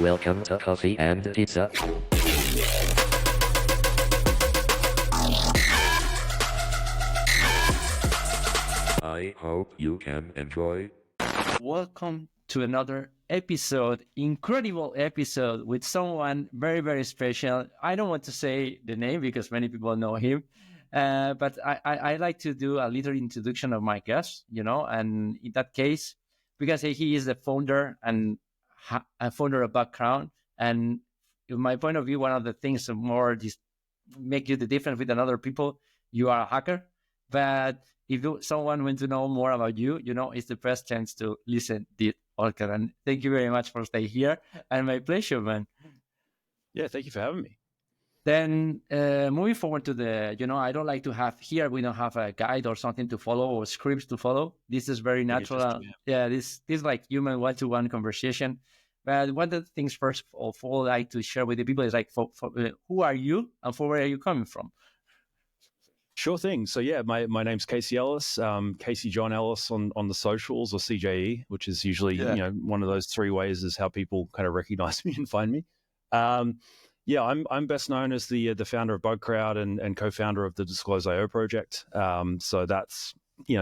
Welcome to Coffee and Pizza. I hope you can enjoy. Welcome to another episode, incredible episode with someone very, very special. I don't want to say the name because many people know him, but I like to do a little introduction of my guest, and in that case, because he is the founder and a founder of BugCrowd. And in my point of view, one of the things that more make you the difference with another people, you are a hacker. But if someone wants to know more about you, it's the best chance to listen to podcast. And thank you very much for staying here. And my pleasure, man. Yeah, thank you for having me. Then moving forward to I don't like to have here, we don't have a guide or something to follow or scripts to follow. This is very natural. This is like human one-to-one conversation. But one of the things first of all I like to share with the people is like, who are you and for where are you coming from? Sure thing. So yeah, my name's Casey Ellis, Casey John Ellis on the socials, or CJE, which is usually one of those three ways is how people kind of recognize me and find me. I'm best known as the founder of BugCrowd and co-founder of the Disclose.io project. So that's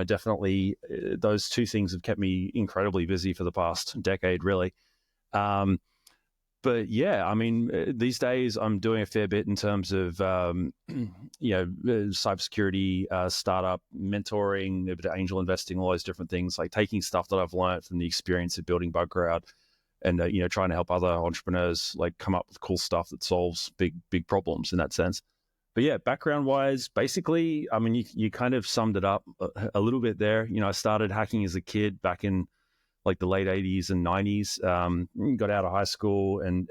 definitely those two things have kept me incredibly busy for the past decade, really. But yeah, I mean, these days I'm doing a fair bit in terms of, cybersecurity, startup mentoring, a bit of angel investing, all those different things, like taking stuff that I've learned from the experience of building BugCrowd and, trying to help other entrepreneurs like come up with cool stuff that solves big problems in that sense. But yeah, background wise, basically, I mean, you kind of summed it up a little bit there. I started hacking as a kid back in like the late 80s and 90s, got out of high school and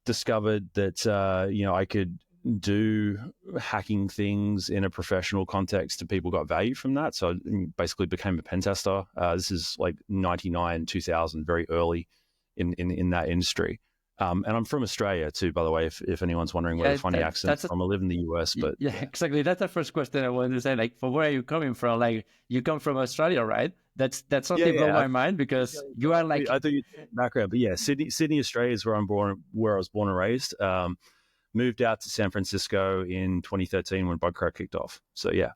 discovered that, I could do hacking things in a professional context and people got value from that. So I basically became a pen tester. This is like 99, 2000, very early in that industry. And I'm from Australia too, by the way, if anyone's wondering where the funny accent's from. I live in the US, but... Yeah, exactly. That's the first question I wanted to say. Like, from where are you coming from? Like, you come from Australia, right? That's something blow my mind because you are like... I thought you background, but yeah, Sydney, Australia is where I was born and raised. Moved out to San Francisco in 2013 when BugCrowd kicked off. So yeah.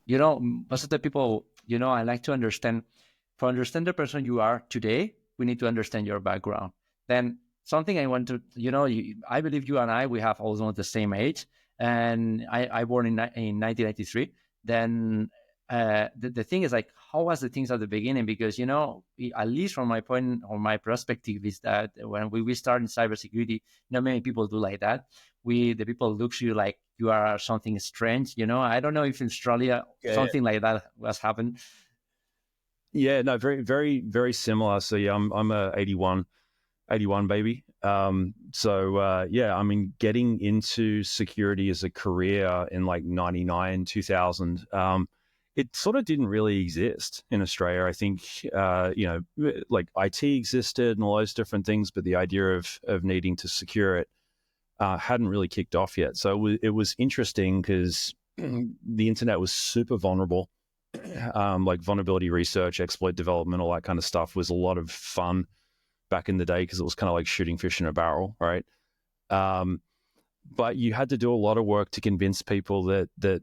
Most of the people, I like to understand, to understand the person you are today, we need to understand your background. Then something I want to, I believe you and we have almost the same age, and I born in 1993. Then the thing is like, how was the things at the beginning? Because, at least from my point or my perspective is that when we start in cybersecurity, not many people do like that. The people look at you like you are something strange, I don't know if in Australia something like that was happened. Yeah, no, very, very, very similar. So yeah, I'm a 81 baby. I mean, getting into security as a career in like 99, 2000, it sort of didn't really exist in Australia. I think, like IT existed and all those different things, but the idea of needing to secure it hadn't really kicked off yet. So it was interesting because the internet was super vulnerable. Like vulnerability research, exploit development, all that kind of stuff was a lot of fun back in the day because it was kind of like shooting fish in a barrel, right? But you had to do a lot of work to convince people that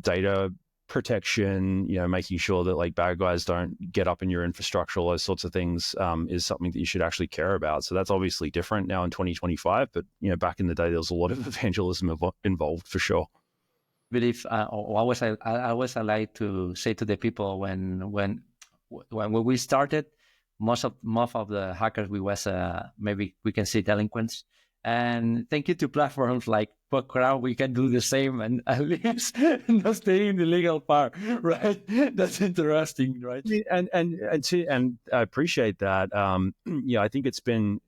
data protection, making sure that like bad guys don't get up in your infrastructure, all those sorts of things is something that you should actually care about. So that's obviously different now in 2025, but back in the day there was a lot of evangelism involved for sure. Believe always I like to say to the people when we started, most of the hackers we was maybe we can say delinquents, and thank you to platforms like BugCrowd we can do the same and at least not stay in the legal part, right? That's interesting, right? And I appreciate that. I think it's been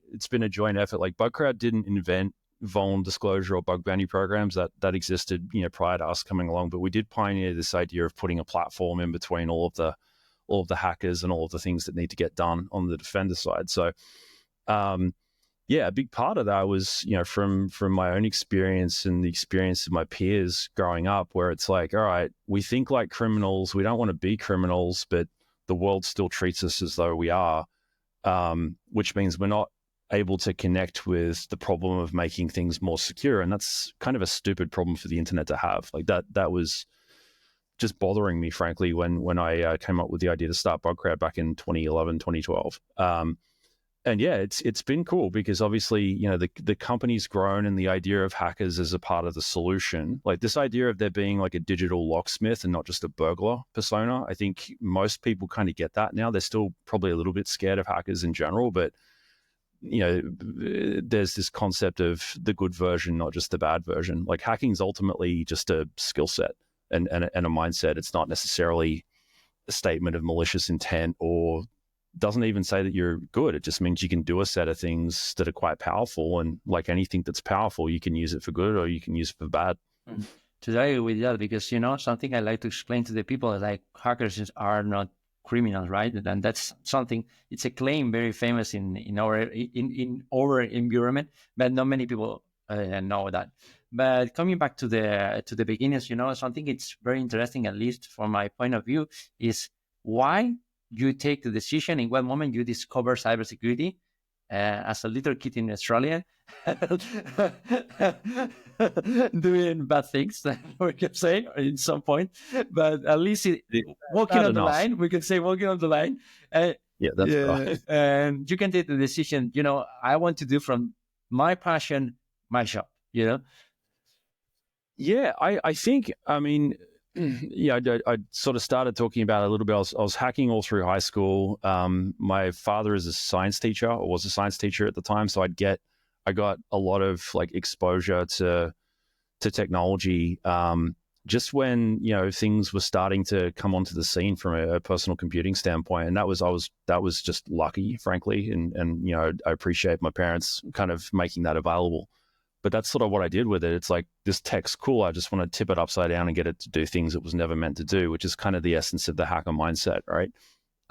a joint effort. Like BugCrowd didn't invent vuln disclosure or bug bounty programs that existed prior to us coming along, but we did pioneer this idea of putting a platform in between all of the hackers and all of the things that need to get done on the defender side. So a big part of that was from my own experience and the experience of my peers growing up, where it's like, all right, we think like criminals, we don't want to be criminals, but the world still treats us as though we are. which means we're not able to connect with the problem of making things more secure. And that's kind of a stupid problem for the internet to have. Like that was just bothering me, frankly, when I came up with the idea to start BugCrowd back in 2011, 2012. And yeah, it's been cool because obviously, you know, the company's grown, and the idea of hackers as a part of the solution, like this idea of there being like a digital locksmith and not just a burglar persona, I think most people kind of get that now. They're still probably a little bit scared of hackers in general, but you know, there's this concept of the good version, not just the bad version. Like hacking is ultimately just a skill set and a mindset. It's not necessarily a statement of malicious intent, or doesn't even say that you're good. It just means you can do a set of things that are quite powerful, and like anything that's powerful, you can use it for good or you can use it for bad. Today with that, because, you know, something I like to explain to the people is like hackers are not criminals, right? And that's something, it's a claim very famous in our environment, but not many people know that. But coming back to the beginners, you know, something it's very interesting, at least from my point of view, is why you take the decision, in what moment you discover cybersecurity as a little kid in Australia, doing bad things, we can say, in some point, but at least walking on the line, we can say walking on the line. Yeah, that's right. And you can take the decision, you know, I want to do from my passion, my job, you know? Yeah, I think, I mean, yeah, I sort of started talking about it a little bit. I was hacking all through high school. My father is a science teacher, or was a science teacher at the time, so I got a lot of like exposure to technology. Just when, you know, things were starting to come onto the scene from a personal computing standpoint, and that was just lucky, frankly, and you know, I appreciate my parents kind of making that available. But that's sort of what I did with it. It's like, this tech's cool. I just want to tip it upside down and get it to do things it was never meant to do, which is kind of the essence of the hacker mindset, right?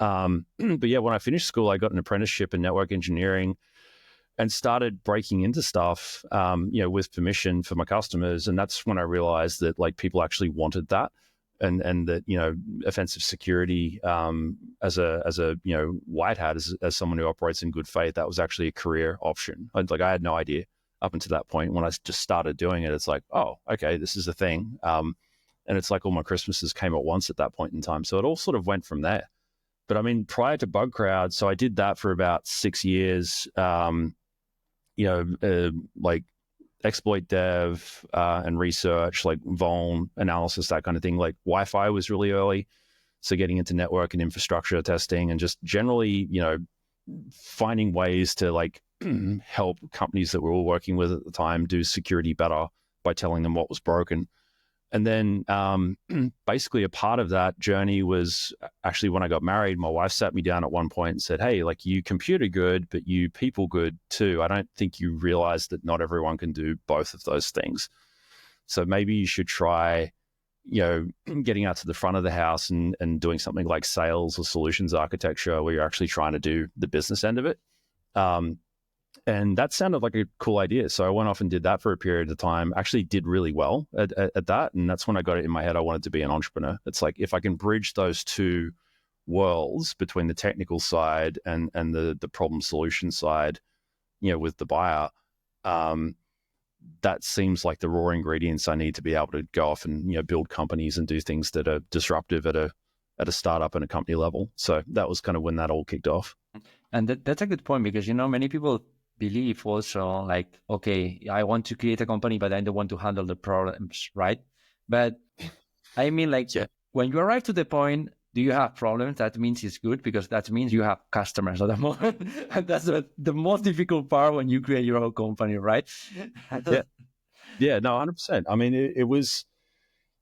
But yeah, when I finished school, I got an apprenticeship in network engineering and started breaking into stuff, you know, with permission for my customers. And that's when I realized that like people actually wanted that, and that, you know, offensive security as a you know, white hat, as someone who operates in good faith, that was actually a career option. I had no idea up until that point. When I just started doing it, it's like, oh, okay, this is a thing. And it's like all my Christmases came at once at that point in time. So it all sort of went from there. But I mean, prior to BugCrowd, so I did that for about 6 years, you know, like exploit dev and research, like vuln analysis, that kind of thing. Like Wi-Fi was really early. So getting into network and infrastructure testing, and just generally, you know, finding ways to like help companies that we're all working with at the time do security better by telling them what was broken. And then basically a part of that journey was actually when I got married. My wife sat me down at one point and said, hey, like, you computer good, but you people good too. I don't think you realize that not everyone can do both of those things. So maybe you should try, you know, getting out to the front of the house and doing something like sales or solutions architecture, where you're actually trying to do the business end of it. And that sounded like a cool idea. So I went off and did that for a period of time, actually did really well at that. And that's when I got it in my head, I wanted to be an entrepreneur. It's like, if I can bridge those two worlds between the technical side and the problem solution side, you know, with the buyer, that seems like the raw ingredients I need to be able to go off and, you know, build companies and do things that are disruptive at a startup and a company level. So that was kind of when that all kicked off. And that's a good point, because, you know, many people believe also like, okay, I want to create a company, but I don't want to handle the problems, right? But I mean, like, yeah, when you arrive to the point, do you have problems? That means it's good, because that means you have customers at the moment. And that's the most difficult part when you create your own company, right? Yeah, no, 100%. I mean, it was,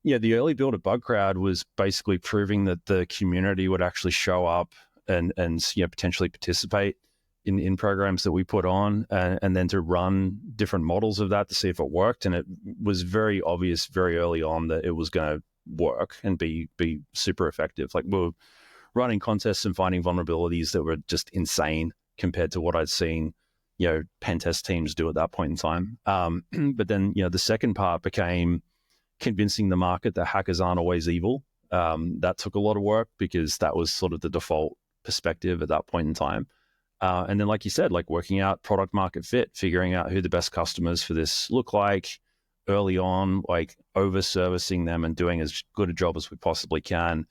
yeah, the early build of BugCrowd was basically proving that the community would actually show up and you know, potentially participate in programs that we put on, and then to run different models of that to see if it worked. And it was very obvious very early on that it was going to work and be super effective. Like, we were running contests and finding vulnerabilities that were just insane compared to what I'd seen, you know, pen test teams do at that point in time. But then, you know, the second part became convincing the market that hackers aren't always evil. That took a lot of work, because that was sort of the default perspective at that point in time. And then, like you said, like working out product market fit, figuring out who the best customers for this look like early on, like over servicing them and doing as good a job as we possibly can,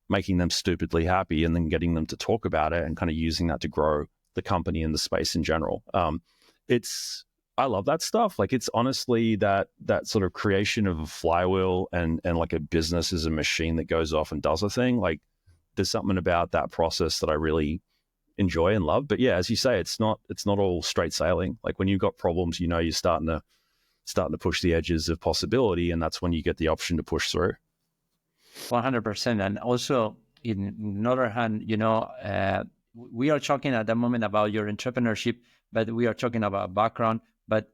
making them stupidly happy, and then getting them to talk about it and kind of using that to grow the company and the space in general. I love that stuff. Like, it's honestly that sort of creation of a flywheel and like a business is a machine that goes off and does a thing. Like, there's something about that process that I really enjoy and love. But yeah, as you say, it's not all straight sailing. Like, when you've got problems, you're starting to push the edges of possibility, and that's when you get the option to push through. 100%. And also, in another hand, we are talking at the moment about your entrepreneurship, but we are talking about background. But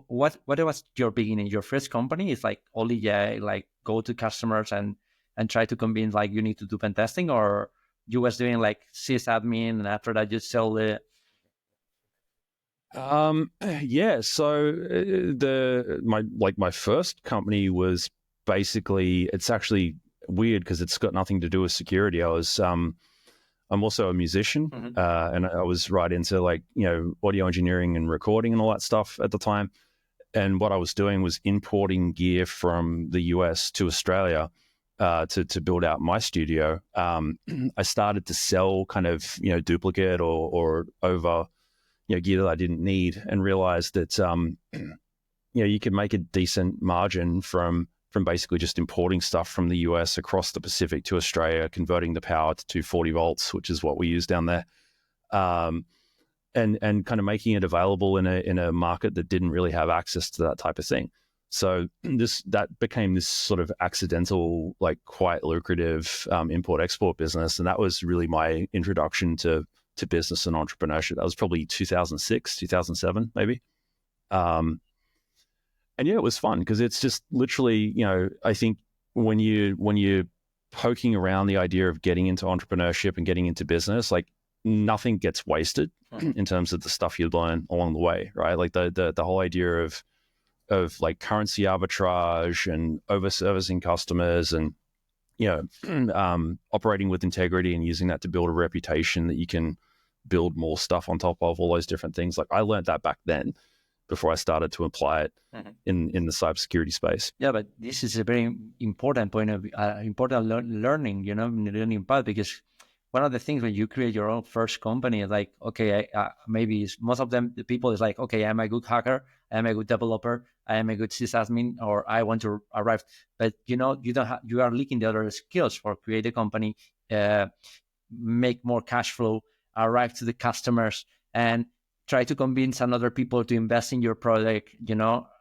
what was your beginning? Your first company is like only like go to customers and try to convince like you need to do pen testing, or you was doing like sysadmin and after that you sell the. Yeah. So my first company was basically, it's actually weird because it's got nothing to do with security. I'm also a musician, and I was right into like, audio engineering and recording and all that stuff at the time. And what I was doing was importing gear from the US to Australia to build out my studio. I started to sell kind of, duplicate or over, gear that I didn't need, and realized that, you could make a decent margin from basically just importing stuff from the US across the Pacific to Australia, converting the power to 240 volts, which is what we use down there, and kind of making it available in a market that didn't really have access to that type of thing. So that became this sort of accidental, like quite lucrative import-export business, and that was really my introduction to business and entrepreneurship. That was probably 2006, 2007, maybe. And yeah, it was fun because it's just literally, I think when you're poking around the idea of getting into entrepreneurship and getting into business, like nothing gets wasted in terms of the stuff you learn along the way, right? Like the whole idea of like currency arbitrage and over servicing customers and, operating with integrity and using that to build a reputation that you can build more stuff on top of, all those different things. Like, I learned that back then before I started to apply it in the cybersecurity space. Yeah, but this is a very important point of important learning, learning path, because one of the things when you create your own first company is like, okay, maybe most of them, the people is like, okay, I'm a good hacker, I'm a good developer, I am a good sysadmin, or I want to arrive. But you don't have, you are lacking the other skills for create a company, make more cash flow, arrive to the customers, and try to convince another people to invest in your product,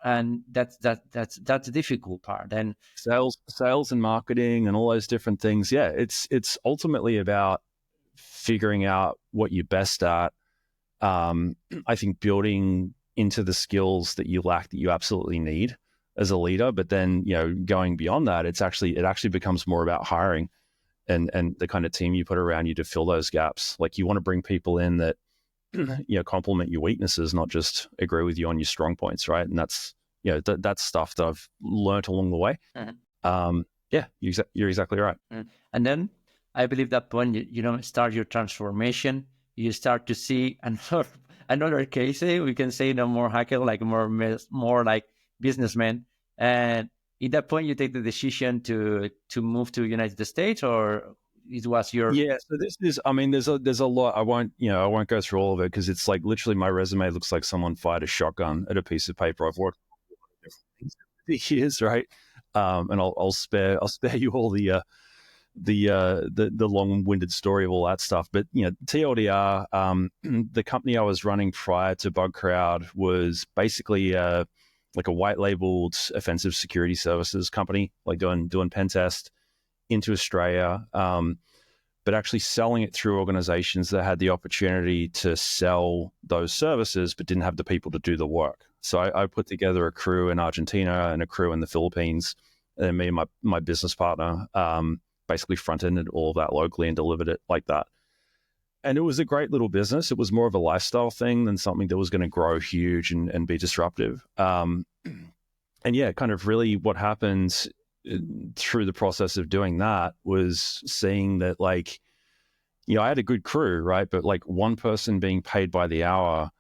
and that's the difficult part. And sales and marketing and all those different things. Yeah, it's ultimately about figuring out what you're best at. I think building into the skills that you lack that you absolutely need as a leader, but then going beyond that, it actually becomes more about hiring and the kind of team you put around you to fill those gaps. Like, you want to bring people in that complement your weaknesses, not just agree with you on your strong points, right? And that's that's stuff that I've learned along the way. Yeah, you're exactly right. And then I believe that when you start your transformation, you start to see another case. We can say no more hacker, like more like businessman. And at that point, you take the decision to move to United States, or it was your. Yeah, so this is, I mean, there's a lot. I won't go through all of it because it's like literally my resume looks like someone fired a shotgun at a piece of paper. I've worked on different things over the years, right? And I'll spare you all the long-winded story of all that stuff. But TLDR, the company I was running prior to BugCrowd was basically like a white-labeled offensive security services company, like doing pen test into Australia, but actually selling it through organizations that had the opportunity to sell those services but didn't have the people to do the work. So I put together a crew in Argentina and a crew in the Philippines, and me and my business partner basically front-ended all of that locally and delivered it like that. And it was a great little business. It was more of a lifestyle thing than something that was going to grow huge and be disruptive. And yeah, kind of really what happened through the process of doing that was seeing that, like, I had a good crew, right? But like one person being paid by the hour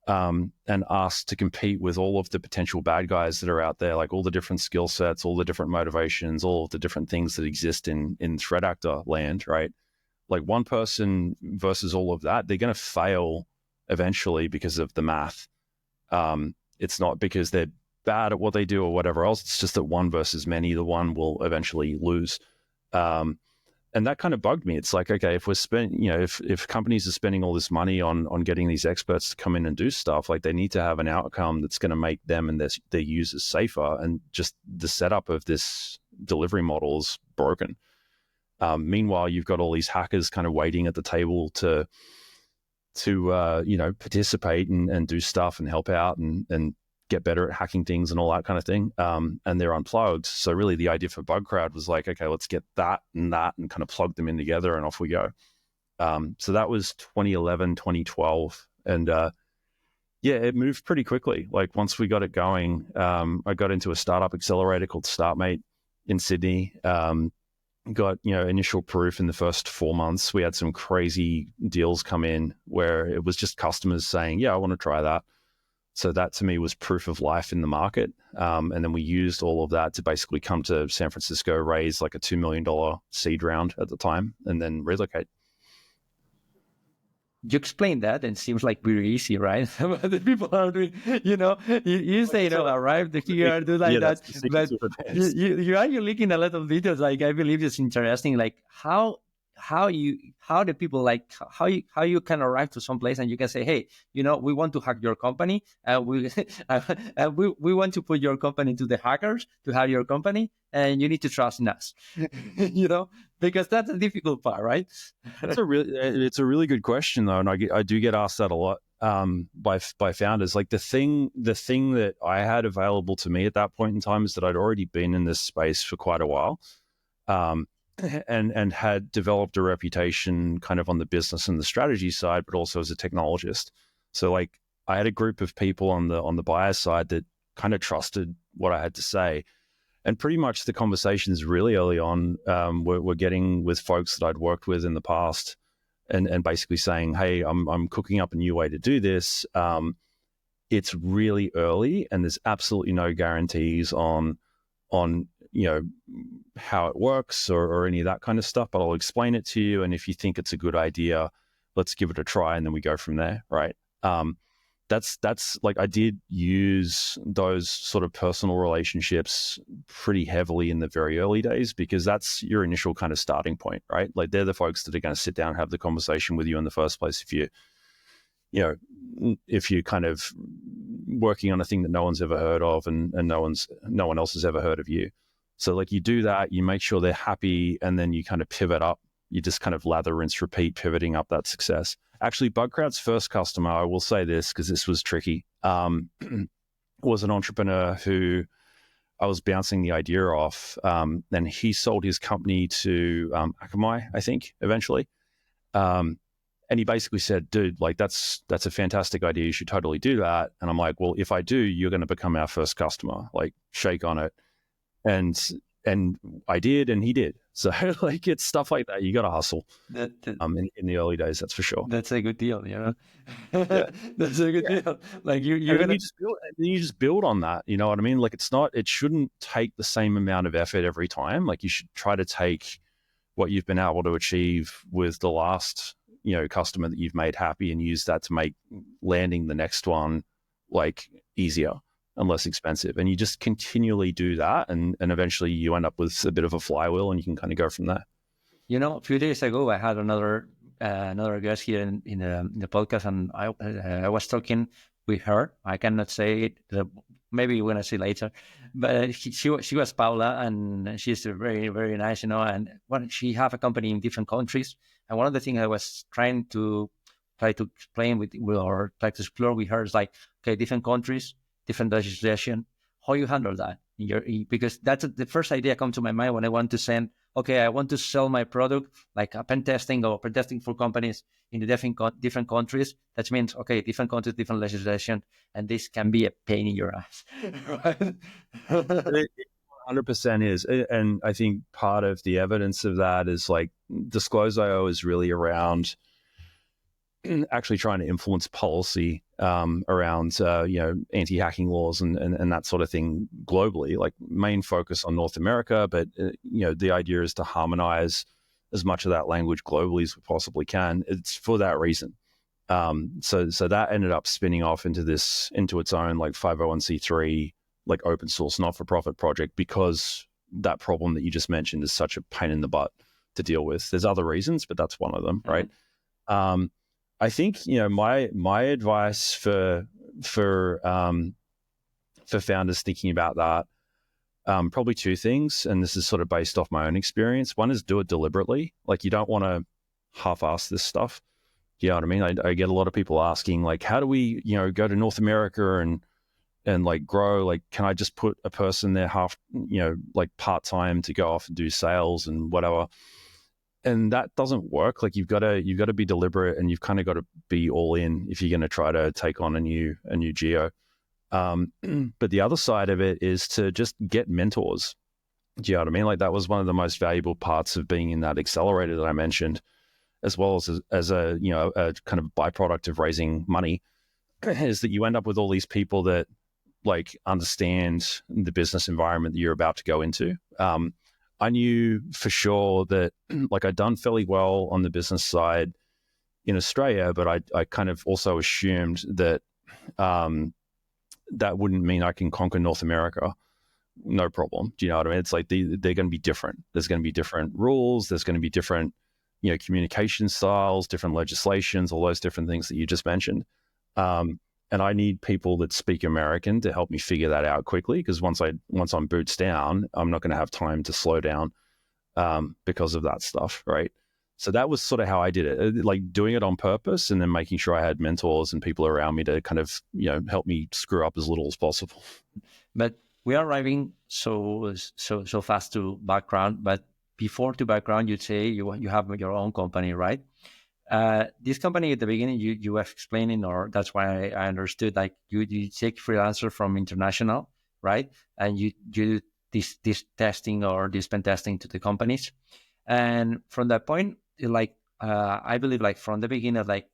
and asked to compete with all of the potential bad guys that are out there, like all the different skill sets, all the different motivations, all of the different things that exist in threat actor land, right? Like one person versus all of that, they're going to fail eventually because of the math. It's not because they're bad at what they do or whatever else. It's just that one versus many, the one will eventually lose. And that kind of bugged me. It's like, okay, if we're spending, if companies are spending all this money on getting these experts to come in and do stuff, like they need to have an outcome that's going to make them and their users safer. And just the setup of this delivery model is broken. Meanwhile, you've got all these hackers kind of waiting at the table to participate and do stuff and help out and get better at hacking things and all that kind of thing. And they're unplugged. So really the idea for BugCrowd was like, okay, let's get that and kind of plug them in together and off we go. So that was 2011, 2012. And it moved pretty quickly. Like once we got it going, I got into a startup accelerator called StartMate in Sydney. Got initial proof in the first 4 months. We had some crazy deals come in where it was just customers saying, yeah, I want to try that. So that to me was proof of life in the market. And then we used all of that to basically come to San Francisco, raise like a $2 million seed round at the time, and then relocate. You explain that and it seems like very easy, right? The people are doing, you say, arrive here, do like that. But you're leaking a lot of details. Like, I believe it's interesting, like how the people, like how you can arrive to some place and you can say, hey, we want to hack your company. We want to put your company to the hackers to have your company, and you need to trust in us, because that's a difficult part, right? It's a really good question though. And I do get asked that a lot by founders. Like the thing that I had available to me at that point in time is that I'd already been in this space for quite a while. And had developed a reputation kind of on the business and the strategy side, but also as a technologist. So like I had a group of people on the buyer side that kind of trusted what I had to say. And pretty much the conversations really early on were getting with folks that I'd worked with in the past and basically saying, hey, I'm cooking up a new way to do this. It's really early and there's absolutely no guarantees on how it works or any of that kind of stuff, but I'll explain it to you. And if you think it's a good idea, let's give it a try. And then we go from there. Right. That's like, I did use those sort of personal relationships pretty heavily in the very early days, because that's your initial kind of starting point, right? Like they're the folks that are going to sit down and have the conversation with you in the first place. If you're kind of working on a thing that no one's ever heard of and no one else has ever heard of you. So like you do that, you make sure they're happy, and then you kind of pivot up. You just kind of lather, rinse, repeat, pivoting up that success. Actually, BugCrowd's first customer, I will say this because this was tricky, was an entrepreneur who I was bouncing the idea off. And he sold his company to Akamai, I think, eventually. And he basically said, dude, like that's a fantastic idea. You should totally do that. And I'm like, well, if I do, you're going to become our first customer. Like, shake on it. And I did, and he did. So like it's stuff like that. You got to hustle. In the early days, that's for sure. That's a good deal, Yeah. That's a good deal. Like you just build on that. You know what I mean? Like it shouldn't take the same amount of effort every time. Like you should try to take what you've been able to achieve with the last, customer that you've made happy, and use that to make landing the next one like easier and less expensive. And you just continually do that, and eventually you end up with a bit of a flywheel, and you can kind of go from there. A few days ago, I had another guest here in the podcast, and I was talking with her. I cannot say it. Maybe we're gonna see later, but she was Paula, and she's very, very nice, and she have a company in different countries. And one of the things I was trying to explain with or try to explore with her is like, okay, different countries, different legislation, how you handle that because that's the first idea come to my mind when I want to I want to sell my product, like a pen testing or pen testing for companies in the different countries. That means, okay, different countries, different legislation, and this can be a pain in your ass, right? 100% is. And I think part of the evidence of that is like Disclose.io is really around actually trying to influence policy around anti-hacking laws and that sort of thing globally, like main focus on North America, but the idea is to harmonize as much of that language globally as we possibly can. It's for that reason. So that ended up spinning off into its own like 501c3 like open source not-for-profit project, because that problem that you just mentioned is such a pain in the butt to deal with. There's other reasons, but that's one of them, right? I think my advice for founders thinking about that, probably two things, and this is sort of based off my own experience. One is do it deliberately. Like, you don't want to half-ass this stuff. You know what I mean? I get a lot of people asking, like, how do we go to North America and like grow? Like, can I just put a person there like part-time to go off and do sales and whatever? And that doesn't work. Like, you've got to be deliberate, and you've kind of got to be all in if you're going to try to take on a new geo. But the other side of it is to just get mentors. Do you know what I mean? Like, that was one of the most valuable parts of being in that accelerator that I mentioned, as well as a kind of byproduct of raising money, is that you end up with all these people that like understand the business environment that you're about to go into. I knew for sure that like I'd done fairly well on the business side in Australia, but I kind of also assumed that that wouldn't mean I can conquer North America. No problem. Do you know what I mean? It's like they're going to be different. There's going to be different rules. There's going to be different, communication styles, different legislations, all those different things that you just mentioned. And I need people that speak American to help me figure that out quickly, because once I'm boots down, I'm not going to have time to slow down because of that stuff, right? So that was sort of how I did it, like doing it on purpose, and then making sure I had mentors and people around me to kind of help me screw up as little as possible. But we are arriving so fast to BugCrowd. But before to BugCrowd, you say you have your own company, right? This company at the beginning, you were explaining, or that's why I understood, like you take freelancer from international, right? And you do this testing or this pen testing to the companies. And from that point, like, I believe like from the beginning, like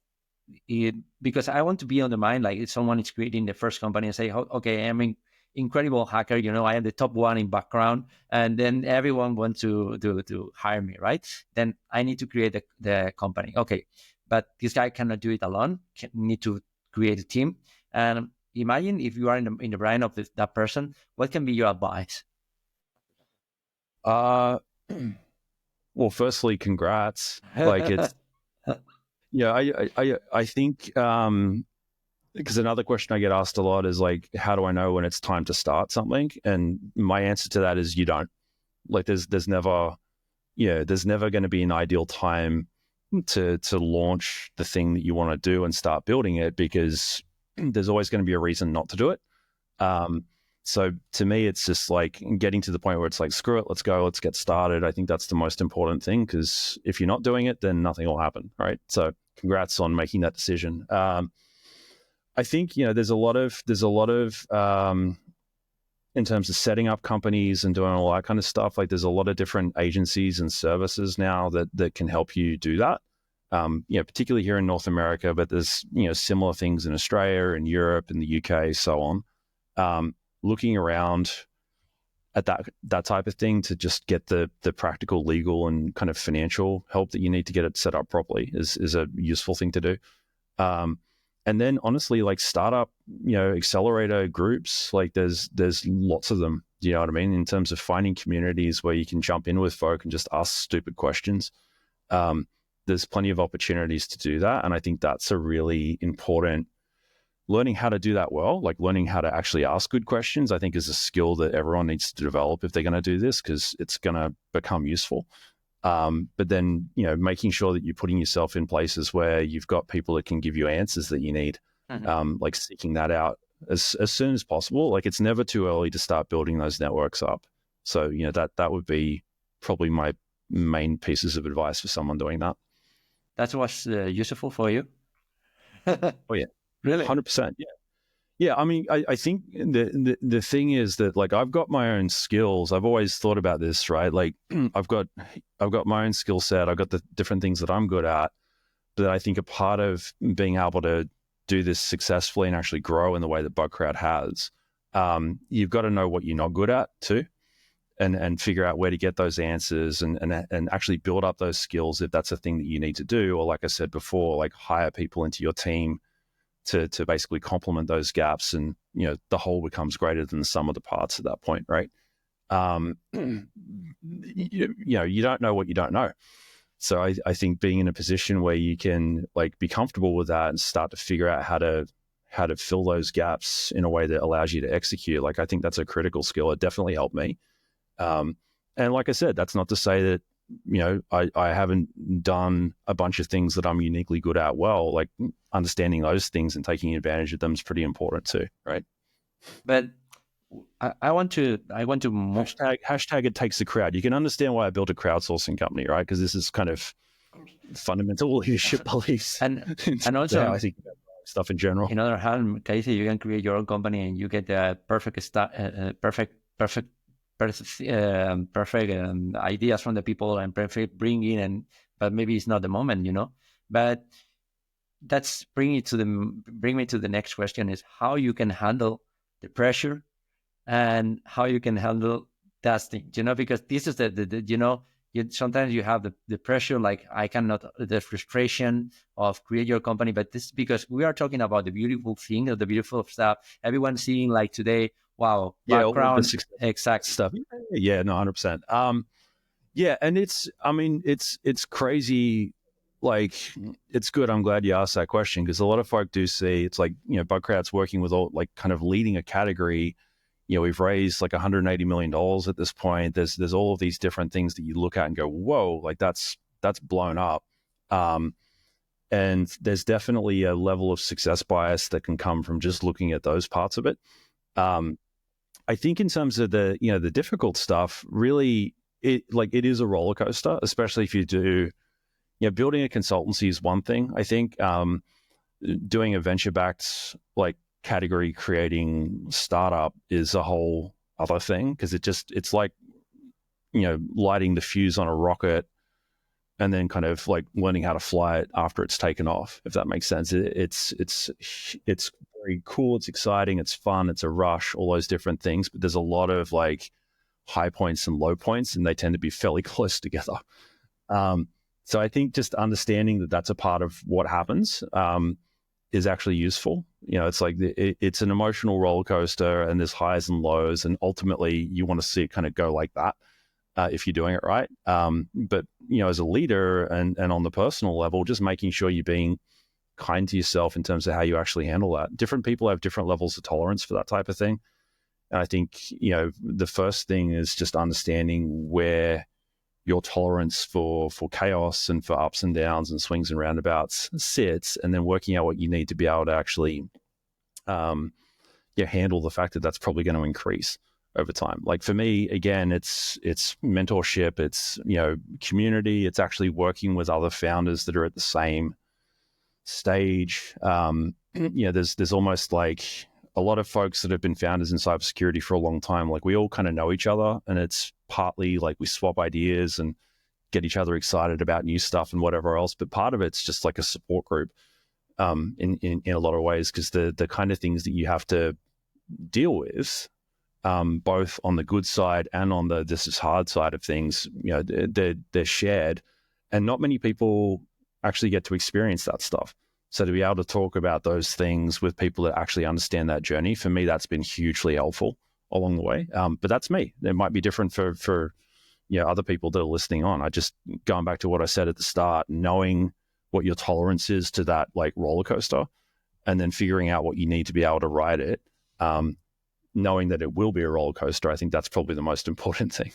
because I want to be on the mind, like if someone is creating the first company and say, oh, okay, I'm an incredible hacker, I am the top one in BugCrowd, and then everyone wants to hire me, right? Then I need to create the company. Okay, but this guy cannot do it alone. Need to create a team. And imagine if you are in the brain of that person, what can be your advice? Well, firstly, congrats. Like, it's I think because another question I get asked a lot is like, how do I know when it's time to start something? And my answer to that is you don't. Like, there's never going to be an ideal time to launch the thing that you want to do and start building it, because there's always going to be a reason not to do it. So to me, it's just like getting to the point where it's like, screw it, let's go, let's get started. I think that's the most important thing, because if you're not doing it, then nothing will happen, right? So congrats on making that decision. I think, there's a lot of in terms of setting up companies and doing all that kind of stuff, like there's a lot of different agencies and services now that can help you do that. Particularly here in North America, but there's, similar things in Australia and Europe and the UK, so on. Looking around at that type of thing to just get the practical, legal, and kind of financial help that you need to get it set up properly is a useful thing to do. And then honestly, like startup, accelerator groups, like there's lots of them. Do you know what I mean? In terms of finding communities where you can jump in with folk and just ask stupid questions. There's plenty of opportunities to do that. And I think that's a really important, learning how to do that well, like learning how to actually ask good questions, I think is a skill that everyone needs to develop if they're going to do this, because it's going to become useful. But then, making sure that you're putting yourself in places where you've got people that can give you answers that you need, like seeking that out as soon as possible. Like, it's never too early to start building those networks up. So, that would be probably my main pieces of advice for someone doing that. That was useful for you? Oh, yeah. Really? 100%. Yeah. Yeah, I mean, I think the thing is that like I've got my own skills. I've always thought about this, right? Like I've got my own skill set. I've got the different things that I'm good at. But I think a part of being able to do this successfully and actually grow in the way that BugCrowd has, you've got to know what you're not good at too, and figure out where to get those answers and actually build up those skills if that's a thing that you need to do. Or like I said before, like hire people into your team to basically complement those gaps, and the whole becomes greater than the sum of the parts at that point, right? You don't know what you don't know. So I think being in a position where you can like be comfortable with that and start to figure out how to fill those gaps in a way that allows you to execute, like I think that's a critical skill. It definitely helped me. And like I said, that's not to say that I haven't done a bunch of things that I'm uniquely good at well. Like understanding those things and taking advantage of them is pretty important too, right? But I want to move. Hashtag it takes the crowd. You can understand why I built a crowdsourcing company, right? Because this is kind of fundamental leadership beliefs. And also, I think about stuff in general. in other hand, Casey, you can create your own company and you get the perfect ideas from the people and perfect bring in, but maybe it's not the moment, But that's bring me to the next question: is how you can handle the pressure and how you can handle testing, because this is sometimes you have the pressure, like I cannot, the frustration of create your company, but this is because we are talking about the beautiful thing, the beautiful stuff. Everyone's seeing like today, wow, background, exact stuff. Yeah, no, 100%. Yeah, and it's crazy. Like, it's good. I'm glad you asked that question, because a lot of folk do see it's like, BugCrowd's working with all, like, kind of leading a category. We've raised like $180 million at this point. There's all of these different things that you look at and go, whoa, like that's blown up. And there's definitely a level of success bias that can come from just looking at those parts of it. I think in terms of the difficult stuff, really, it is a roller coaster, especially if you do, building a consultancy is one thing. I think doing a venture-backed like category creating startup is a whole other thing, because it's like lighting the fuse on a rocket and then kind of like learning how to fly it after it's taken off, if that makes sense. It's very cool, it's exciting, it's fun, it's a rush, all those different things, but there's a lot of like high points and low points, and they tend to be fairly close together. So I think just understanding that that's a part of what happens is actually useful. It's like it's an emotional roller coaster, and there's highs and lows, and ultimately you want to see it kind of go like that if you're doing it right. But as a leader and on the personal level, just making sure you're being kind to yourself in terms of how you actually handle that. Different people have different levels of tolerance for that type of thing. And I think, the first thing is just understanding where your tolerance for chaos and for ups and downs and swings and roundabouts sits, and then working out what you need to be able to actually handle the fact that that's probably going to increase over time. Like for me, again, it's mentorship, it's community, it's actually working with other founders that are at the same stage. There's almost like a lot of folks that have been founders in cybersecurity for a long time. Like we all kind of know each other, and it's partly like we swap ideas and get each other excited about new stuff and whatever else. But part of it's just like a support group in a lot of ways, because the kind of things that you have to deal with, both on the good side and on the this is hard side of things, they're shared, and not many people actually get to experience that stuff. So to be able to talk about those things with people that actually understand that journey, for me, that's been hugely helpful along the way. But that's me. It might be different for other people that are listening on. I just, going back to what I said at the start, knowing what your tolerance is to that like roller coaster, and then figuring out what you need to be able to ride it, knowing that it will be a roller coaster, I think that's probably the most important thing.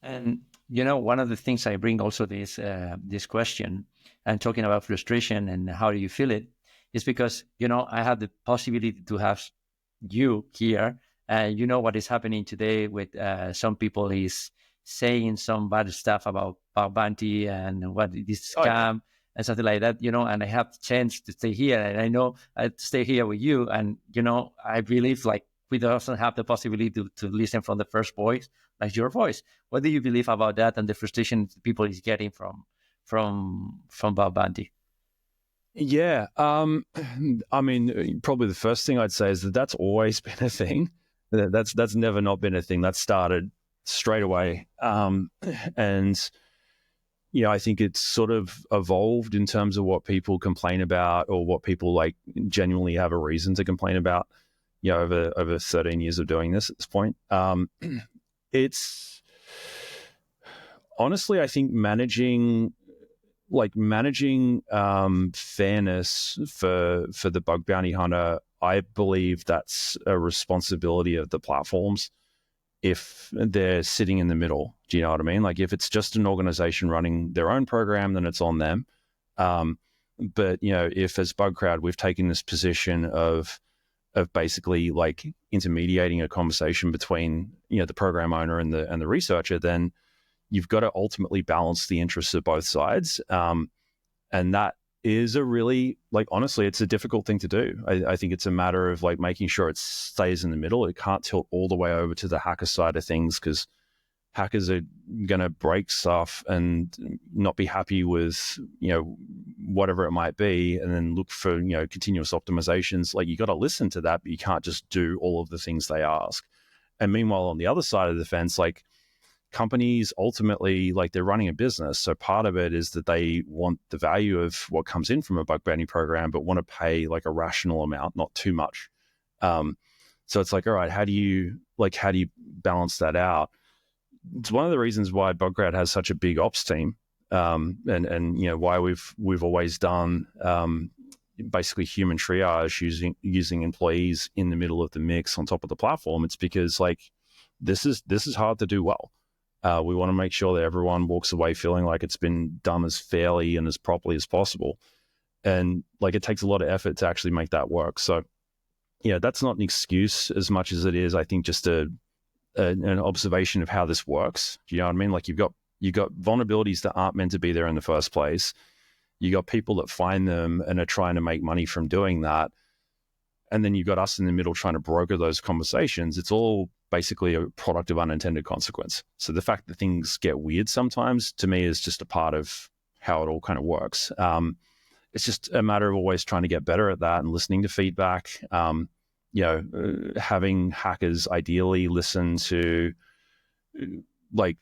And one of the things I bring also this question, and talking about frustration and how do you feel it, is because I have the possibility to have you here, and what is happening today with some people is saying some bad stuff about bounty and what this scam. and something like that, and I have the chance to stay here, and I know I stay here with you, and I believe like we doesn't have the possibility to listen from the first voice like your voice. What do you believe about that and the frustration people is getting from Bob Bounty? Yeah. I mean, probably the first thing I'd say is that that's always been a thing. That's never not been a thing. That started straight away. And I think it's sort of evolved in terms of what people complain about or what people like genuinely have a reason to complain about, over 13 years of doing this at this point. It's honestly, I think managing fairness for the bug bounty hunter, I believe that's a responsibility of the platforms if they're sitting in the middle. Do you know what I mean? Like if it's just an organization running their own program, then it's on them. But if as BugCrowd we've taken this position of basically like intermediating a conversation between the program owner and the researcher, then you've got to ultimately balance the interests of both sides. And that is a really, like, honestly, it's a difficult thing to do. I think it's a matter of like making sure it stays in the middle. It can't tilt all the way over to the hacker side of things, because hackers are going to break stuff and not be happy with, whatever it might be, and then look for, continuous optimizations. Like, you got to listen to that, but you can't just do all of the things they ask. And meanwhile, on the other side of the fence, like, companies ultimately, like, they're running a business. So part of it is that they want the value of what comes in from a bug bounty program, but want to pay like a rational amount, not too much. So it's like, all right, how do you balance that out? It's one of the reasons why BugCrowd has such a big ops team, and why we've always done basically human triage using employees in the middle of the mix on top of the platform. It's because like this is hard to do well. We want to make sure that everyone walks away feeling like it's been done as fairly and as properly as possible, and like it takes a lot of effort to actually make that work. So that's not an excuse as much as it is, I think, just an observation of how this works. Do you know what I mean? Like you've got vulnerabilities that aren't meant to be there in the first place. You got people that find them and are trying to make money from doing that. And then you've got us in the middle trying to broker those conversations. It's all basically a product of unintended consequence. So the fact that things get weird sometimes, to me, is just a part of how it all kind of works. It's just a matter of always trying to get better at that and listening to feedback. Having hackers ideally listen to like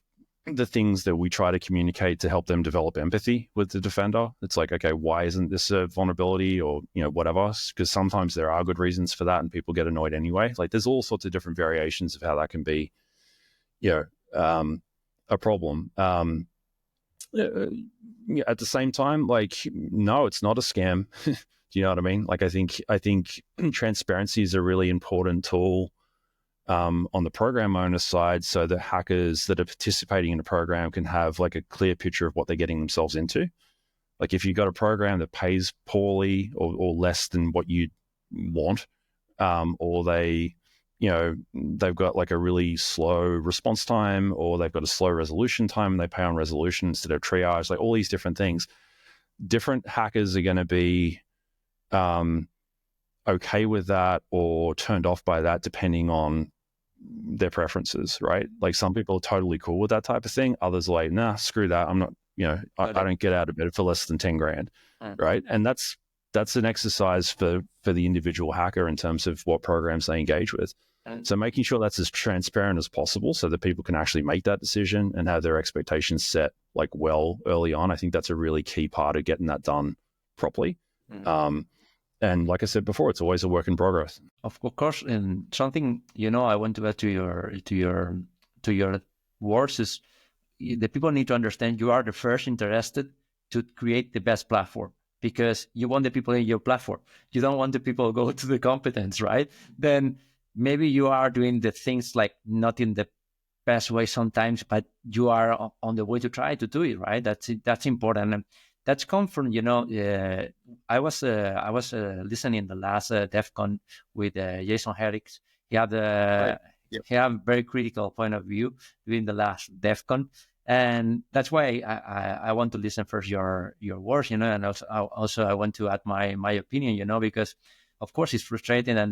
the things that we try to communicate to help them develop empathy with the defender. It's like, okay, why isn't this a vulnerability, or whatever? Because sometimes there are good reasons for that and people get annoyed anyway. Like there's all sorts of different variations of how that can be a problem. At the same time, like, no, it's not a scam. Do you know what I mean? Like I think transparency is a really important tool on the program owner side, so that hackers that are participating in a program can have like a clear picture of what they're getting themselves into. Like if you've got a program that pays poorly or less than what you want, or they've got like a really slow response time, or they've got a slow resolution time and they pay on resolution instead of triage, like all these different things, different hackers are going to be okay with that or turned off by that depending on their preferences, right? Like some people are totally cool with that type of thing. Others are like, nah, screw that. I'm not, I don't get out of bed for less than 10 grand. Right. And that's an exercise for the individual hacker in terms of what programs they engage with. So making sure that's as transparent as possible so that people can actually make that decision and have their expectations set like well early on. I think that's a really key part of getting that done properly. And like I said before, it's always a work in progress. Of course, and something I want to add to your words is the people need to understand you are the first interested to create the best platform, because you want the people in your platform. You don't want the people to go to the competence, right? Then maybe you are doing the things like not in the best way sometimes, but you are on the way to try to do it, right? That's important. And that's come from, I was listening the last DEF CON with Jason Herricks. He had he had a very critical point of view during the last DEF CON. And that's why I want to listen first your words, and also I want to add my opinion, because of course it's frustrating, and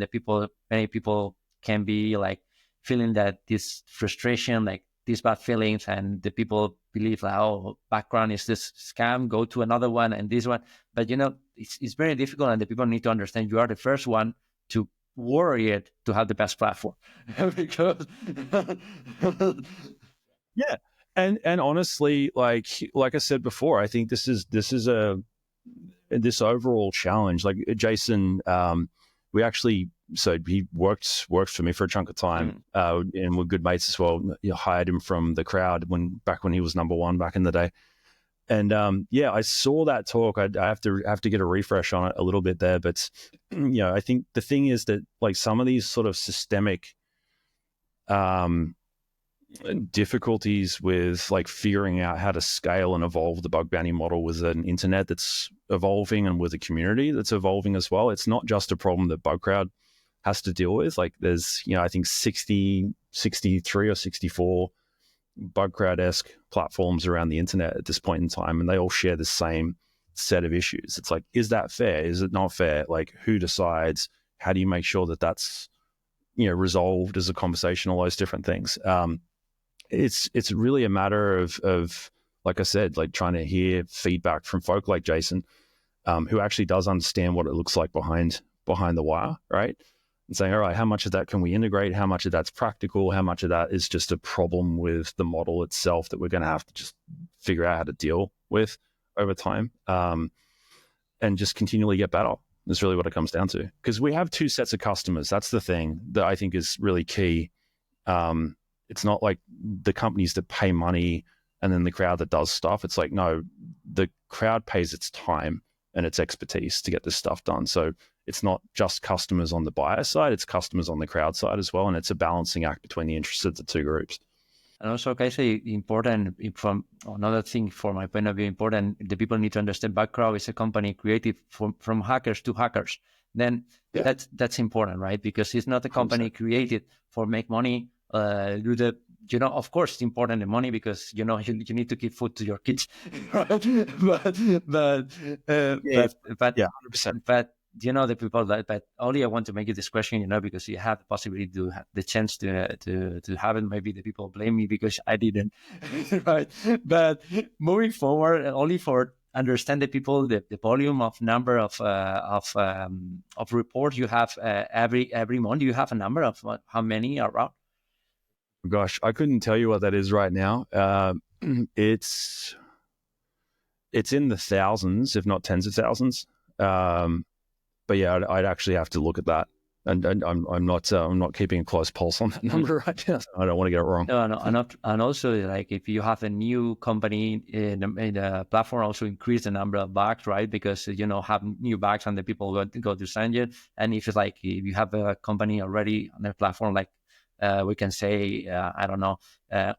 many people can be like feeling that this frustration, like these bad feelings, and the people believe like, oh, background is this scam, go to another one and this one. But it's very difficult, and the people need to understand you are the first one to worry it to have the best platform because Yeah. And honestly, like I said before, I think this is this overall challenge. Like Jason, we actually, so he worked for me for a chunk of time, and we're good mates as well. Hired him from the crowd back when he was number one back in the day. And I saw that talk. I have to get a refresh on it a little bit there, but I think the thing is that like some of these sort of systemic difficulties with like figuring out how to scale and evolve the bug bounty model with an internet that's evolving and with a community that's evolving as well. It's not just a problem that BugCrowd has to deal with. Like there's, I think 63 or 64 BugCrowd-esque platforms around the internet at this point in time, and they all share the same set of issues. It's like, is that fair? Is it not fair? Like, who decides? How do you make sure that that's resolved as a conversation? All those different things. It's really a matter of like I said, like trying to hear feedback from folk like Jason, who actually does understand what it looks like behind the wire, right? And saying, all right, how much of that can we integrate? How much of that's practical? How much of that is just a problem with the model itself that we're going to have to just figure out how to deal with over time, and just continually get better. That's really what it comes down to. Because we have two sets of customers. That's the thing that I think is really key. It's not like the companies that pay money and then the crowd that does stuff. It's like, no, the crowd pays its time and its expertise to get this stuff done. So it's not just customers on the buyer side, it's customers on the crowd side as well. And it's a balancing act between the interests of the two groups. And also, I say important from another thing, for my point of view, important, the people need to understand BugCrowd is a company created from hackers to hackers. Then that's important, right? Because it's not a company created for make money. Of course, it's important the money because you need to give food to your kids, right? but 100%. But the people but only I want to make you this question, because you have the possibility to have the chance to have it. Maybe the people blame me because I didn't, right? But moving forward, only for understand the people, the volume of number of reports you have every month. Do you have a number of how many are out? Gosh, I couldn't tell you what that is right now. It's in the thousands, if not tens of thousands. But yeah, I'd actually have to look at that, and I'm not keeping a close pulse on that number right now. I don't want to get it wrong. No, and also like if you have a new company in the platform, also increase the number of bugs, right? Because have new bugs and the people go to sign it. And if it's like if you have a company already on their platform, like we can say I don't know,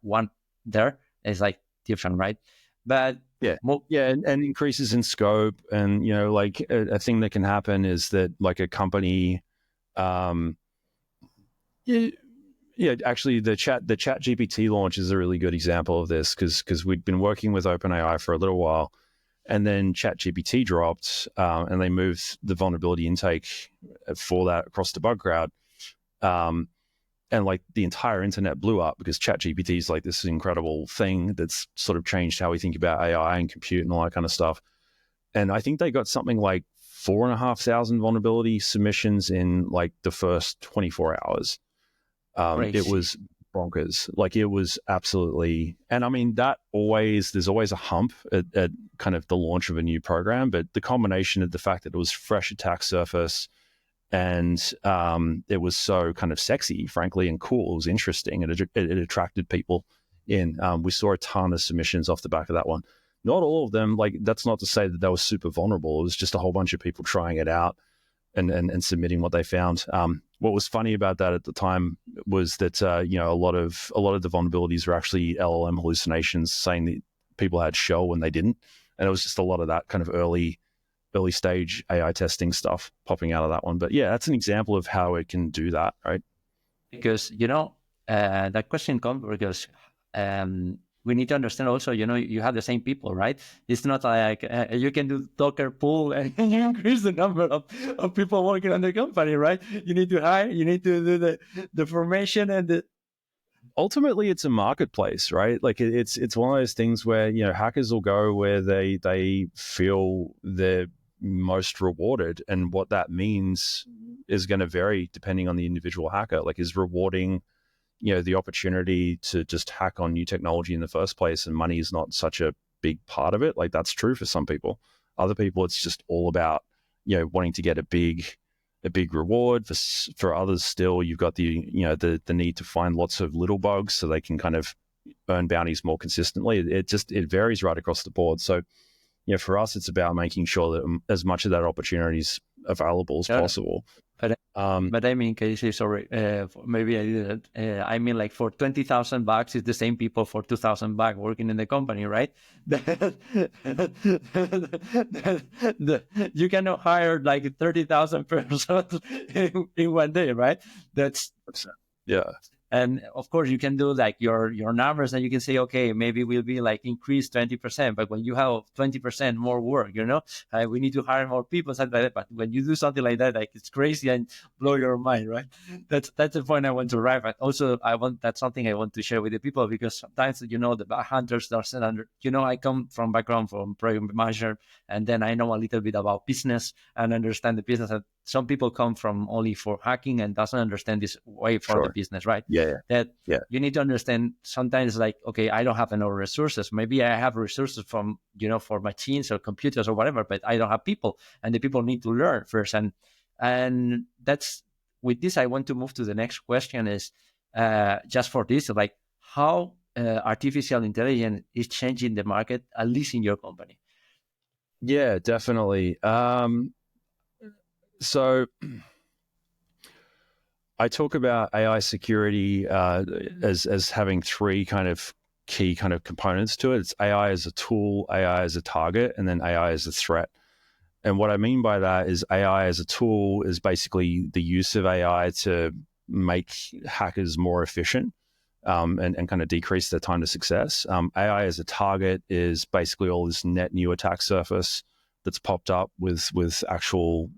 one there is like different, right? But and increases in scope, and like a thing that can happen is that like a company, actually the chat GPT launch is a really good example of this because we'd been working with OpenAI for a little while, and then chat GPT dropped, and they moved the vulnerability intake for that across to BugCrowd. And like the entire internet blew up because ChatGPT is like this incredible thing that's sort of changed how we think about AI and compute and all that kind of stuff. And I think they got something like 4,500 vulnerability submissions in like the first 24 hours. It was bonkers. Like it was absolutely, and I mean there's always a hump at kind of the launch of a new program, but the combination of the fact that it was fresh attack surface, and it was so kind of sexy, frankly, and cool. It was interesting, and it attracted people in. We saw a ton of submissions off the back of that one. Not all of them, like that's not to say that they were super vulnerable. It was just a whole bunch of people trying it out and submitting what they found. What was funny about that at the time was that a lot of the vulnerabilities were actually LLM hallucinations, saying that people had shell when they didn't, and it was just a lot of that kind of early stage AI testing stuff popping out of that one. But yeah, that's an example of how it can do that, right? Because that question comes because we need to understand also, you have the same people, right? It's not like you can do Docker pull and you increase the number of people working on the company, right? You need to hire, you need to do the formation and the... Ultimately, it's a marketplace, right? Like it's one of those things where, hackers will go where they feel they're most rewarded, and what that means is going to vary depending on the individual hacker. Like, is rewarding the opportunity to just hack on new technology in the first place, and money is not such a big part of it. Like, that's true for some people. Other people, it's just all about wanting to get a big reward. For others, still, you've got the need to find lots of little bugs so they can kind of earn bounties more consistently. It varies right across the board. So for us, it's about making sure that as much of that opportunity is available as possible. But I mean, Casey, sorry, maybe I didn't. I mean, like for $20,000, it's the same people for $2,000 working in the company, right? You cannot hire like 30,000 persons in one day, right? Yeah. And of course, you can do like your numbers, and you can say, okay, maybe we'll be like increase 20%. But when you have 20% more work, we need to hire more people, something like that. But when you do something like that, like it's crazy and blow your mind, right? That's the point I want to arrive at. Also, that's something I want to share with the people, because sometimes the bad hunters doesn't under. I come from background from project manager, and then I know a little bit about business and understand the business. And some people come from only for hacking and doesn't understand this way for the business, right? Yeah. You need to understand sometimes, like, okay, I don't have enough resources. Maybe I have resources from, for machines or computers or whatever, but I don't have people, and the people need to learn first. And that's, with this, I want to move to the next question is, just for this, like how artificial intelligence is changing the market, at least in your company. Yeah, definitely. So I talk about AI security as having three kind of key kind of components to it. It's AI as a tool, AI as a target, and then AI as a threat. And what I mean by that is AI as a tool is basically the use of AI to make hackers more efficient and kind of decrease their time to success. AI as a target is basically all this net new attack surface that's popped up with actual,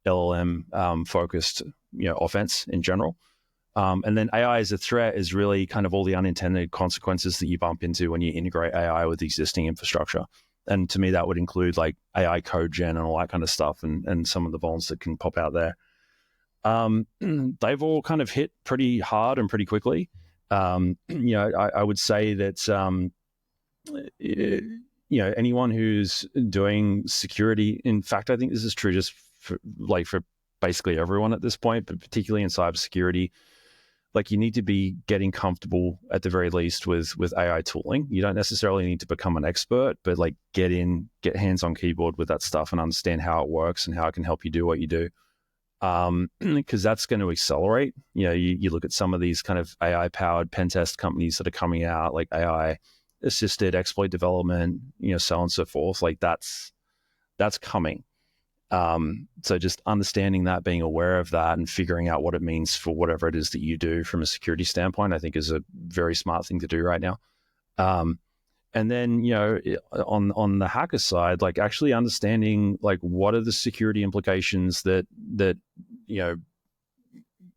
LLM focused, offense in general. And then AI as a threat is really kind of all the unintended consequences that you bump into when you integrate AI with existing infrastructure. And to me, that would include like AI code gen and all that kind of stuff, and some of the vulns that can pop out there. They've all kind of hit pretty hard and pretty quickly. I would say that, anyone who's doing security, in fact, I think this is true just for basically everyone at this point, but particularly in cybersecurity, like you need to be getting comfortable at the very least with AI tooling. You don't necessarily need to become an expert, but like get hands on keyboard with that stuff and understand how it works and how it can help you do what you do. Because that's going to accelerate. You look at some of these kind of AI powered pen test companies that are coming out, like AI assisted exploit development, so on and so forth. Like that's coming. So just understanding that, being aware of that, and figuring out what it means for whatever it is that you do from a security standpoint, I think is a very smart thing to do right now. And then, on the hacker side, like actually understanding like what are the security implications that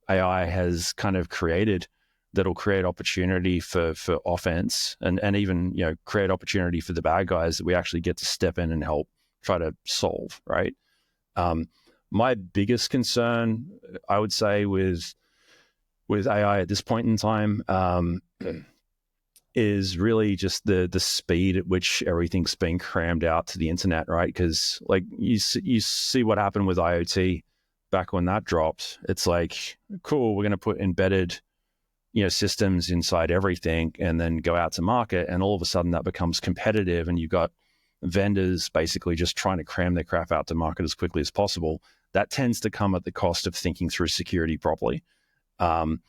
AI has kind of created that'll create opportunity for offense and even, create opportunity for the bad guys that we actually get to step in and help try to solve, right? My biggest concern, I would say, with AI at this point in time, is really just the speed at which everything's being crammed out to the internet, right? Because like you see what happened with IoT back when that dropped. It's like, cool, we're going to put embedded, systems inside everything and then go out to market, and all of a sudden that becomes competitive, and you've got vendors basically just trying to cram their crap out to market as quickly as possible. That tends to come at the cost of thinking through security properly. And,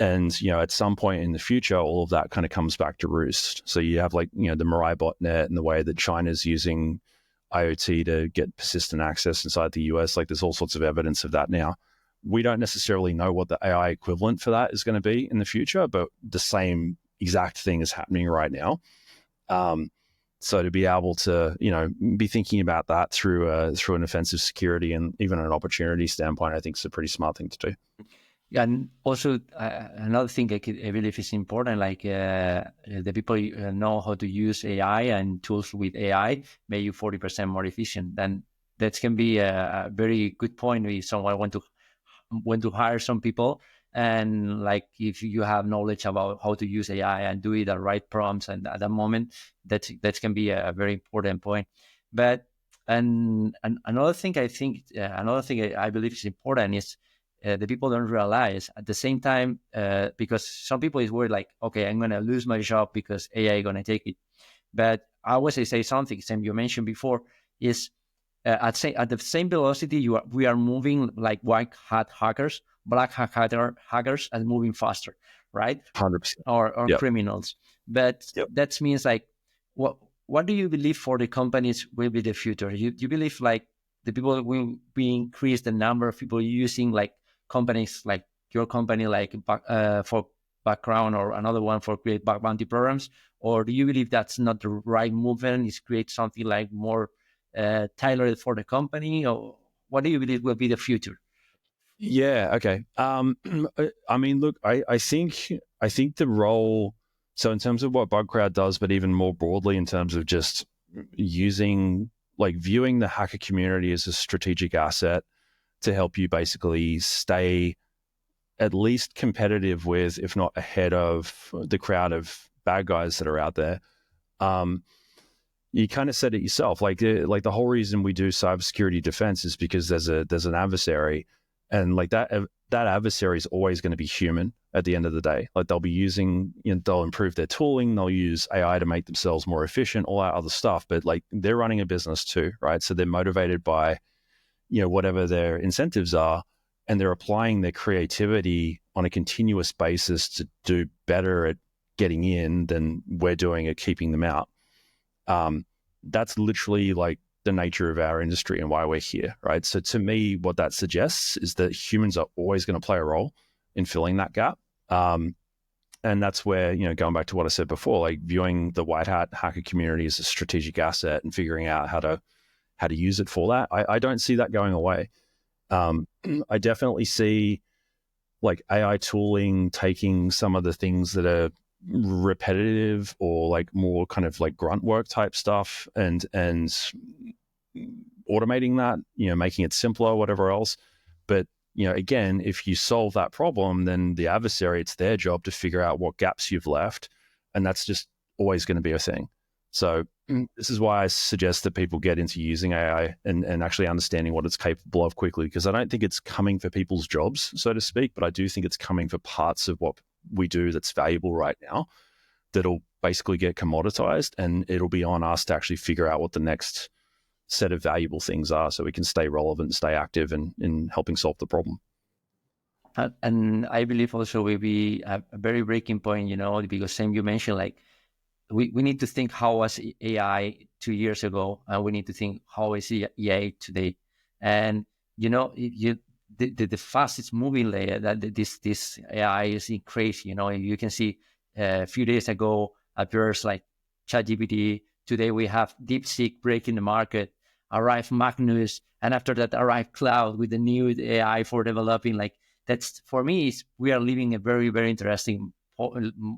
at some point in the future, all of that kind of comes back to roost. So you have like, the Mirai botnet and the way that China's using IoT to get persistent access inside the US. Like there's all sorts of evidence of that now. We don't necessarily know what the AI equivalent for that is going to be in the future, but the same exact thing is happening right now. So to be able to, be thinking about that through an offensive security and even an opportunity standpoint, I think is a pretty smart thing to do. Yeah, and also another thing I believe is important, like the people know how to use AI and tools with AI make you 40% more efficient. Then that can be a very good point if someone want to hire some people, and like if you have knowledge about how to use AI and do it at right prompts and at that moment, that can be a very important point. But and another thing I believe is important is the people don't realize at the same time, because some people is worried like, okay, I'm going to lose my job because AI going to take it. But I always say something, Sam, you mentioned before, is at the same velocity we are moving like white hat hackers, black hat hackers are moving faster, right? 100%. Or Yep. criminals. But Yep. that means like, what do you believe for the companies will be the future? You believe like the people will be increase the number of people using like companies like your company, like for BugCrowd or another one for create bug bounty programs, or do you believe that's not the right movement? Is create something like more tailored for the company, or what do you believe will be the future? Yeah. Okay. I mean, look, I think the role. So in terms of what BugCrowd does, but even more broadly in terms of just viewing the hacker community as a strategic asset to help you basically stay at least competitive with, if not ahead of, the crowd of bad guys that are out there. You kind of said it yourself. Like the whole reason we do cybersecurity defense is because there's an adversary, and like that adversary is always going to be human at the end of the day. Like they'll be using, they'll improve their tooling, they'll use AI to make themselves more efficient, all that other stuff. But like they're running a business too, right? So they're motivated by, whatever their incentives are, and they're applying their creativity on a continuous basis to do better at getting in than we're doing at keeping them out. That's literally like the nature of our industry and why we're here, right? So to me, what that suggests is that humans are always going to play a role in filling that gap. And that's where, going back to what I said before, like viewing the white hat hacker community as a strategic asset and figuring out how to use it for that. I don't see that going away. I definitely see like AI tooling taking some of the things that are repetitive or like more kind of like grunt work type stuff and automating that, making it simpler, whatever else. But, again, if you solve that problem, then the adversary, it's their job to figure out what gaps you've left. And that's just always going to be a thing. So this is why I suggest that people get into using AI and actually understanding what it's capable of quickly, because I don't think it's coming for people's jobs, so to speak, but I do think it's coming for parts of what we do that's valuable right now that'll basically get commoditized, and it'll be on us to actually figure out what the next set of valuable things are so we can stay relevant, stay active in helping solve the problem. And I believe also will be a very breaking point, because same you mentioned, like we need to think how was AI 2 years ago, and we need to think how is AI today. And the fastest moving layer that this AI is crazy. You can see a few days ago appears like ChatGPT. Today we have DeepSeek breaking the market. Arrive Magnus, and after that arrive Cloud with the new AI for developing. Like that's for me, we are living a very very interesting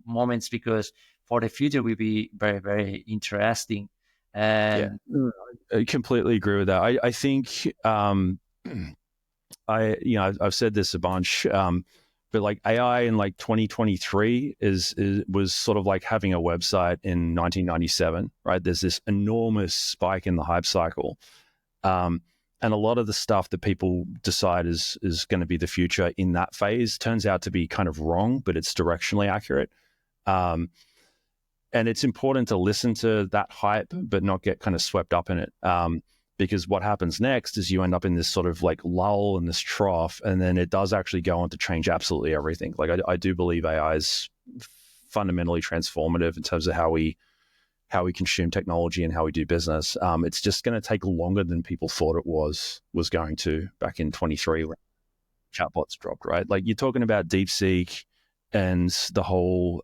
moments, because for the future will be very very interesting. And I completely agree with that. I think I've said this a bunch, but like AI in like 2023 was sort of like having a website in 1997, right? There's this enormous spike in the hype cycle. And a lot of the stuff that people decide is going to be the future in that phase turns out to be kind of wrong, but it's directionally accurate. And it's important to listen to that hype, but not get kind of swept up in it. Because what happens next is you end up in this sort of like lull and this trough, and then it does actually go on to change absolutely everything. Like I do believe AI is fundamentally transformative in terms of how we consume technology and how we do business. It's just going to take longer than people thought it was going to back in 23 when chatbots dropped, right? Like you're talking about DeepSeek and the whole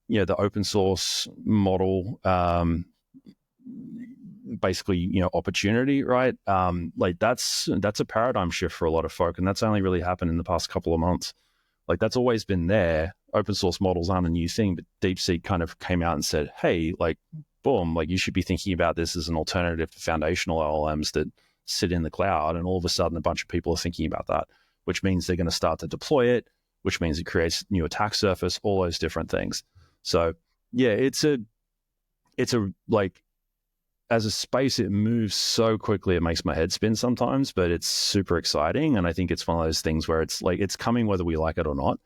the open source model, basically, opportunity, right? Like that's a paradigm shift for a lot of folk, and that's only really happened in the past couple of months. Like that's always been there. Open source models aren't a new thing, but DeepSeek kind of came out and said, hey, like, boom, like you should be thinking about this as an alternative to foundational LLMs that sit in the cloud. And all of a sudden, a bunch of people are thinking about that, which means they're going to start to deploy it, which means it creates new attack surface, all those different things. So yeah, it's a like, as a space, it moves so quickly, it makes my head spin sometimes, but it's super exciting. And I think it's one of those things where it's like, it's coming whether we like it or not.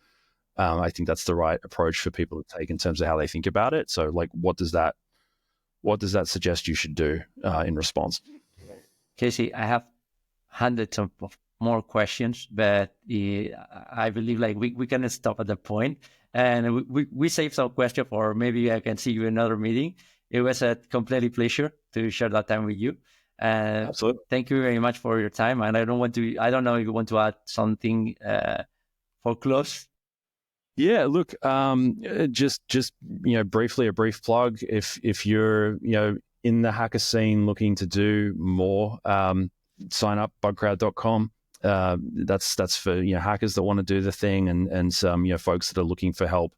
I think that's the right approach for people to take in terms of how they think about it. So like, what does that suggest you should do in response? Casey, I have hundreds of more questions, but I believe like we can stop at the point, and we save some questions for maybe I can see you in another meeting. It was a complete pleasure to share that time with you. Absolutely. Thank you very much for your time. And I don't know if you want to add something for close. Yeah, look, just briefly, a brief plug. If you're in the hacker scene looking to do more, sign up BugCrowd.com. That's for hackers that want to do the thing, and some folks that are looking for help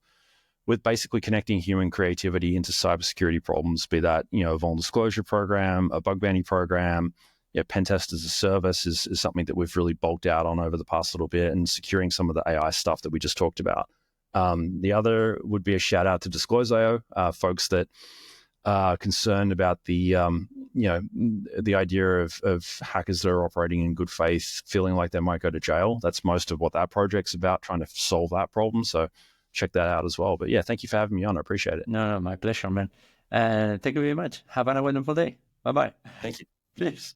with basically connecting human creativity into cybersecurity problems, be that, a vulnerability disclosure program, a bug bounty program. Pen test as a service is something that we've really bulked out on over the past little bit, and securing some of the AI stuff that we just talked about. The other would be a shout out to Disclose.io, folks that are concerned about the idea of hackers that are operating in good faith, feeling like they might go to jail. That's most of what that project's about, trying to solve that problem. So check that out as well. But yeah, thank you for having me on. I appreciate it. No, my pleasure, man. Thank you very much. Have a wonderful day. Bye-bye. Thank you. Please.